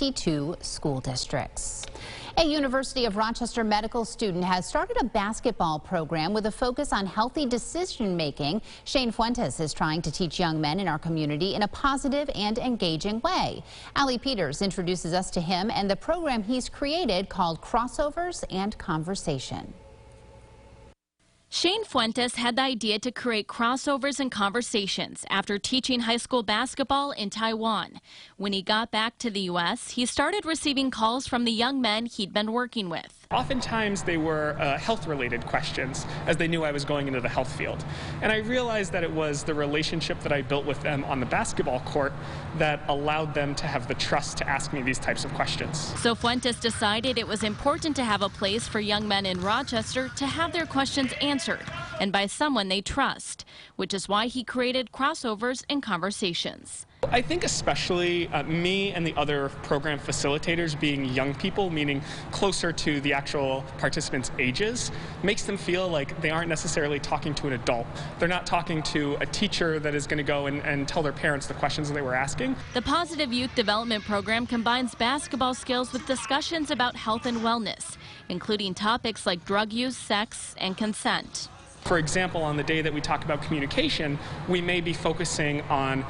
52 school districts. A University of Rochester medical student has started a basketball program with a focus on healthy decision-making. Shane Fuentes is trying to teach young men in our community in a positive and engaging way. Allie Peters introduces us to him and the program he's created called Crossovers and Conversation. Shane Fuentes had the idea to create crossovers and conversations after teaching high school basketball in Taiwan. When he got back to the U.S., he started receiving calls from the young men he'd been working with. Oftentimes they were health-related questions, as they knew I was going into the health field. And I realized that it was the relationship that I built with them on the basketball court that allowed them to have the trust to ask me these types of questions. So Fuentes decided it was important to have a place for young men in Rochester to have their questions answered, and by someone they trust, which is why he created Crossovers and Conversations. I think especially me and the other program facilitators being young people, meaning closer to the actual participants' ages, makes them feel like they aren't necessarily talking to an adult. They're not talking to a teacher that is going to go and tell their parents the questions they were asking. The Positive Youth Development Program combines basketball skills with discussions about health and wellness, including topics like drug use, sex, and consent. For example, on the day that we talk about communication, we may be focusing on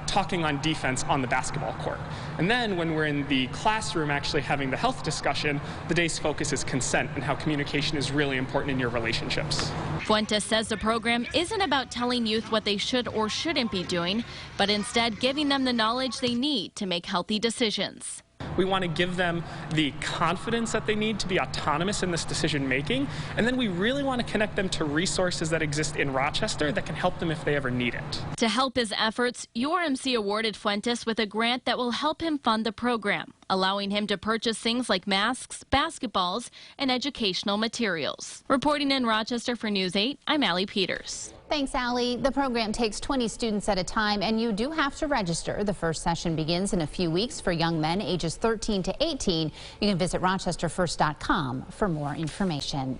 talking on defense on the basketball court. And then when we're in the classroom actually having the health discussion, the day's focus is consent and how communication is really important in your relationships. Fuentes says the program isn't about telling youth what they should or shouldn't be doing, but instead giving them the knowledge they need to make healthy decisions. We want to give them the confidence that they need to be autonomous in this decision making, and then we really want to connect them to resources that exist in Rochester that can help them if they ever need it. To help his efforts, URMC awarded Fuentes with a grant that will help him fund the program, allowing him to purchase things like masks, basketballs, and educational materials. Reporting in Rochester for News 8, I'm Allie Peters. Thanks, Allie. The program takes 20 students at a time, and you do have to register. The first session begins in a few weeks for young men ages 13 to 18. You can visit rochesterfirst.com for more information.